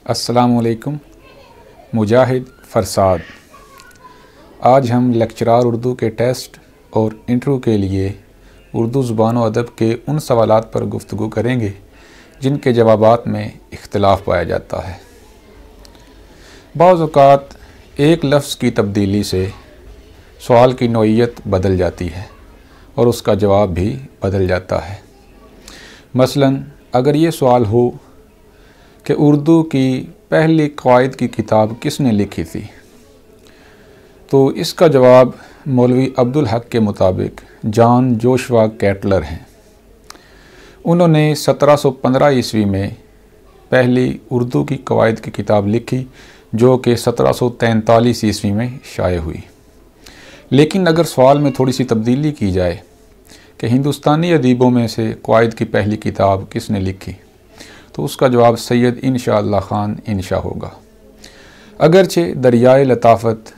अस्सलामुअलैकुम। मुजाहिद फ़रसाद। आज हम लेक्चरार उर्दू के टेस्ट और इंटरव्यू के लिए उर्दू ज़ुबान व अदब के उन सवालात पर गुफ्तगू करेंगे जिनके जवाबात में इख्तिलाफ़ पाया जाता है। बाज़ औक़ात एक लफ्ज़ की तब्दीली से सवाल की नौइयत बदल जाती है और उसका जवाब भी बदल जाता है। मसलन अगर ये सवाल हो कि उर्दू की पहली क़वाइद की किताब किसने लिखी थी, तो इसका जवाब मौलवी अब्दुल हक के मुताबिक जॉन जोशुआ कैटलर हैं। उन्होंने 1715 ईस्वी में पहली उर्दू की क़वाइद की किताब लिखी जो कि 1743 ईस्वी में शाये हुई। लेकिन अगर सवाल में थोड़ी सी तब्दीली की जाए कि हिंदुस्तानी अदीबों में से क़वाइद की पहली किताब किसने लिखी, तो उसका जवाब सैयद इंशाअल्लाह ख़ान इंशा होगा। अगरचे दरियाए लताफ़त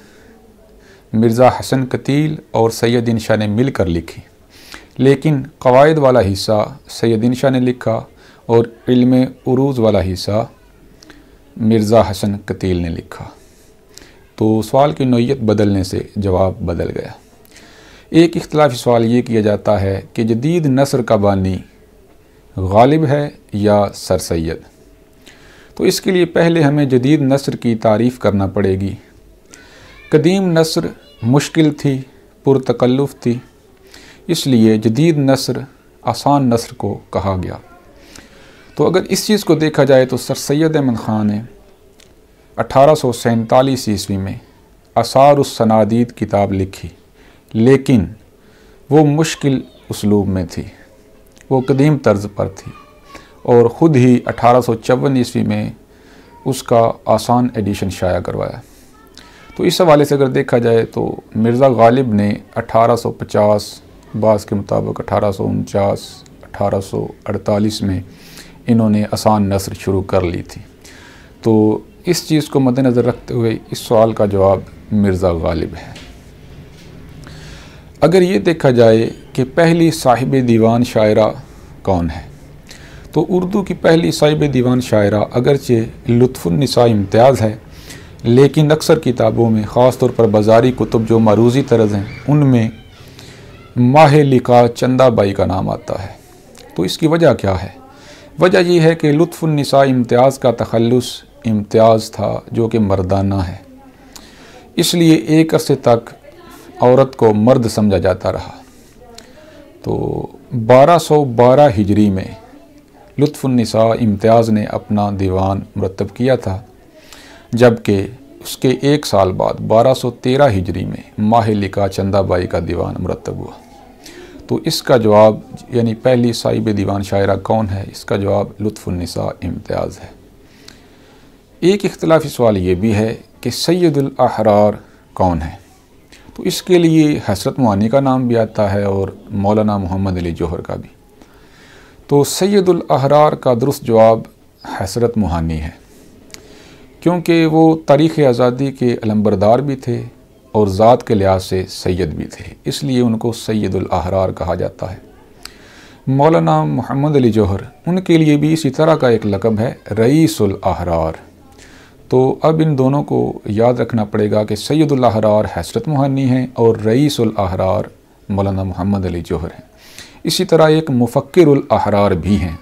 मिर्ज़ा हसन कतील और सैयद इंशा ने मिलकर लिखी, लेकिन क़वाइद वाला हिस्सा सैयद इंशा ने लिखा और इल्म उरूज़ वाला हिस्सा मिर्ज़ा हसन कतील ने लिखा। तो सवाल की नौइयत बदलने से जवाब बदल गया। एक इख्तिलाफ़ी सवाल ये किया जाता है कि जदीद नस्र का बानी गालिब है या सर सैयद। तो इसके लिए पहले हमें जदीद नस्र की तारीफ़ करना पड़ेगी। कदीम नस्र मुश्किल थी, पुरतकल्लुफ़ थी, इसलिए जदीद नस्र आसान नस्र को कहा गया। तो अगर इस चीज़ को देखा जाए तो सर सैयद अहमद ख़ान ने 1847 ईस्वी में आसार उस सनादीद किताब लिखी, लेकिन वो मुश्किल उसलूब में थी, वो कदीम तर्ज पर थी और ख़ुद ही 1854 ईस्वी में उसका आसान एडिशन शाया करवाया। तो इस हवाले से अगर देखा जाए तो मिर्ज़ा गालिब ने 1850, बाज़ के मुताबिक 1849, 1848 में इन्होंने आसान नस्र शुरू कर ली थी। तो इस चीज़ को मद्देनज़र रखते हुए इस सवाल का जवाब मिर्ज़ा गालिब है। अगर ये देखा जाए कि पहली साहिब दीवान शायरा कौन है, तो उर्दू की पहली साहिब दीवान शायरा अगरचे लुत्फ़ुन्निसा इम्तियाज़ है, लेकिन अक्सर किताबों में ख़ास तौर पर बाज़ारी कुतुब जो मरूज़ी तरज़ हैं उनमें माहिलिका चंदाबाई का नाम आता है। तो इसकी वजह क्या है? वजह यह है कि लुत्फ़ुन्निसा इम्तियाज़ का तख़ल्लुस इम्तियाज़ था जो कि मर्दाना है, इसलिए एक अरसे तक औरत को मर्द समझा जाता रहा। तो 1212 हिजरी में लुत्फ़ुन्निसा इम्तियाज़ ने अपना दीवान मुरतब किया था, जबकि उसके एक साल बाद 1213 हिजरी में माहिलिका चंदाबाई का दीवान मुरतब हुआ। तो इसका जवाब यानी पहली साहिब दीवान शायरा कौन है, इसका जवाब लुत्फ़ुन्निसा इम्तियाज़ है। एक इख्तिलाफ़ी सवाल ये भी है कि सैयदुल अहरार कौन है, तो इसके लिए हसरत मुहानी का नाम भी आता है और मौलाना मोहम्मद अली जौहर का भी। तो सैयदुल अहरार का दुरुस्त जवाब हसरत मुहानी है, क्योंकि वो तारीख़ आज़ादी के अलंबरदार भी थे और ज़ात के लिहाज से सैयद भी थे, इसलिए उनको सैयदुल अहरार कहा जाता है। मौलाना मोहम्मद अली जौहर, उनके लिए भी इसी तरह का एक लक़ब है रईसुल अहरार। तो अब इन दोनों को याद रखना पड़ेगा कि सैयदुल अहरार हसरत मुहानी हैं और रईसुल अहरार मौलाना मोहम्मद अली जौहर हैं। इसी तरह एक मुफ़क्किरुल अहरार भी हैं,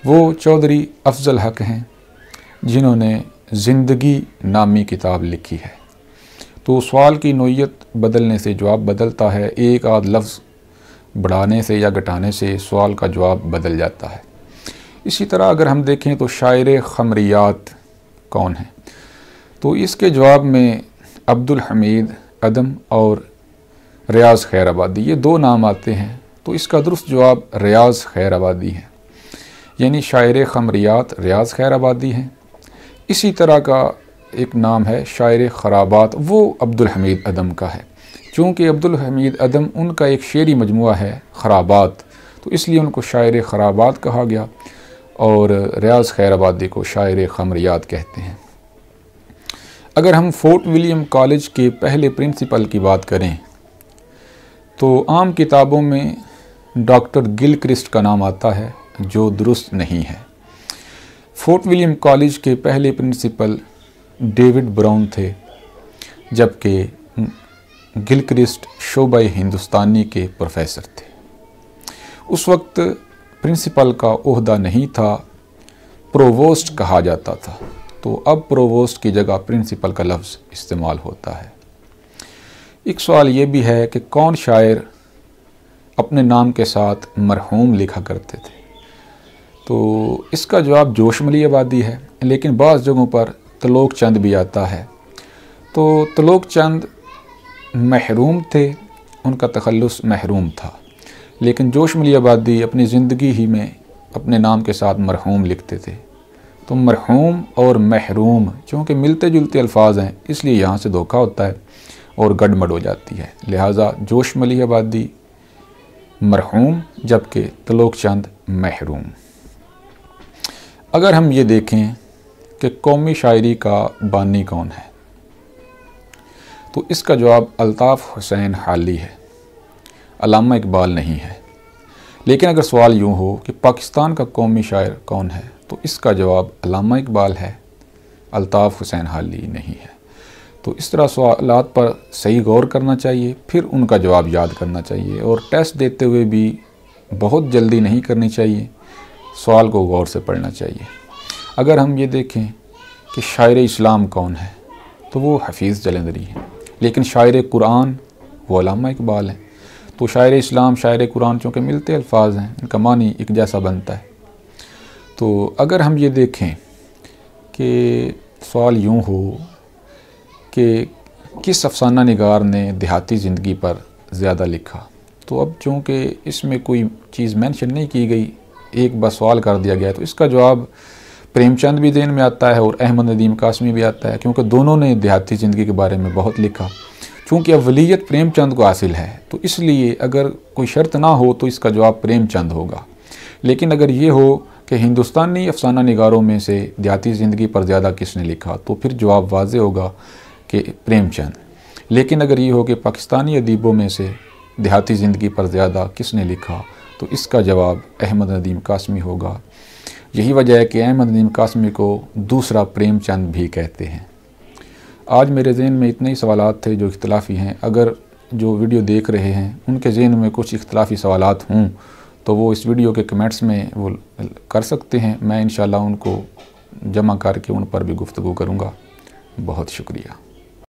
वो चौधरी अफजल हक हैं जिन्होंने ज़िंदगी नामी किताब लिखी है। तो सवाल की नौइयत बदलने से जवाब बदलता है, एक आध लफ्ज़ बढ़ाने से या घटाने से सवाल का जवाब बदल जाता है। इसी तरह अगर हम देखें तो शायर ख़मरियात कौन है, तो इसके जवाब में अब्दुल हमीद अदम और रियाज़ खैराबादी ये दो नाम आते हैं। तो इसका दुरुस्त जवाब रियाज़ खैराबादी है, यानी शायर ख़मरियात रियाज़ खैराबादी हैं। इसी तरह का एक नाम है शायर ख़राबात, वो अब्दुल हमीद अदम का है। चूँकि अब्दुल हमीद अदम उनका एक शेरी मजमुआ है ख़राबात, तो इसलिए उनको शायर ख़राबात कहा गया और रियाज़ खैराबादी को शायर ख़मरियात कहते हैं। अगर हम फोर्ट विलियम कॉलेज के पहले प्रिंसिपल की बात करें तो आम किताबों में डॉक्टर गिलक्रिस्ट का नाम आता है, जो दुरुस्त नहीं है। फोर्ट विलियम कॉलेज के पहले प्रिंसिपल डेविड ब्राउन थे, जबकि गिलक्रिस्ट शोबा हिंदुस्तानी के प्रोफेसर थे। उस वक्त प्रिंसिपल का ओहदा नहीं था, प्रोवोस्ट कहा जाता था। तो अब प्रोवोस्ट की जगह प्रिंसिपल का लफ्ज़ इस्तेमाल होता है। एक सवाल ये भी है कि कौन शायर अपने नाम के साथ मरहूम लिखा करते थे। तो इसका जवाब जोशमली आबादी है, लेकिन बाज़ जगहों पर तलोक चंद भी आता है। तो तलोक चंद महरूम थे, उनका तखल्लुस महरूम था, लेकिन जोशमली आबादी अपनी ज़िंदगी ही में अपने नाम के साथ मरहूम लिखते थे। तो मरहूम और महरूम चूँकि मिलते जुलते अल्फाज हैं, इसलिए यहाँ से धोखा होता है और गड़बड़ हो जाती है। लिहाजा जोशमली आबादी मरहूम, जबकि तलोक चंद महरूम। अगर हम ये देखें कि कौमी शायरी का बानी कौन है, तो इसका जवाब अल्ताफ़ हुसैन हाली है, अल्लामा इकबाल नहीं है। लेकिन अगर सवाल यूँ हो कि पाकिस्तान का कौमी शायर कौन है, तो इसका जवाब अल्लामा इकबाल है, अल्ताफ़ हुसैन हाली नहीं है। तो इस तरह सवालात पर सही गौर करना चाहिए, फिर उनका जवाब याद करना चाहिए, और टेस्ट देते हुए भी बहुत जल्दी नहीं करनी चाहिए, सवाल को गौर से पढ़ना चाहिए। अगर हम ये देखें कि शायर इस्लाम कौन है, तो वो हफीज़ जलंधरी हैं, लेकिन शायर कुरान वो अल्लामा इकबाल हैं। तो शायर इस्लाम, शायर कुरान चूँकि मिलते अल्फाज हैं, इनका मानी एक जैसा बनता है। तो अगर हम ये देखें कि सवाल यूँ हो कि किस अफसाना निगार ने देहाती ज़िंदगी पर ज़्यादा लिखा, तो अब चूँकि इसमें कोई चीज़ मेंशन नहीं की गई, एक बस सवाल कर दिया गया, तो इसका जवाब प्रेमचंद भी ज़हन में आता है और अहमद नदीम कासमी भी आता है, क्योंकि दोनों ने देहाती ज़िंदगी के बारे में बहुत लिखा। चूँकि अवलियत प्रेमचंद को हासिल है, तो इसलिए अगर कोई शर्त ना हो तो इसका जवाब प्रेमचंद होगा। लेकिन अगर ये हो कि हिंदुस्तानी अफसाना निगारों में से देहाती ज़िंदगी पर ज़्यादा किसने लिखा, तो फिर जवाब वाज़े होगा कि प्रेमचंद। लेकिन अगर ये हो कि पाकिस्तानी अदीबों में से देहाती ज़िंदगी पर ज़्यादा किसने लिखा, तो इसका जवाब अहमद नदीम कासमी होगा। यही वजह है कि अहमद नदीम कासमी को दूसरा प्रेमचंद भी कहते हैं। आज मेरे ज़हन में इतने ही सवालात थे जो इख्तलाफी हैं। अगर जो वीडियो देख रहे हैं उनके ज़हन में कुछ इख्तलाफी सवालात हों, तो वो इस वीडियो के कमेंट्स में वो कर सकते हैं। मैं इंशाल्लाह उनको जमा करके उन पर भी गुफ्तगू करूँगा। बहुत शुक्रिया।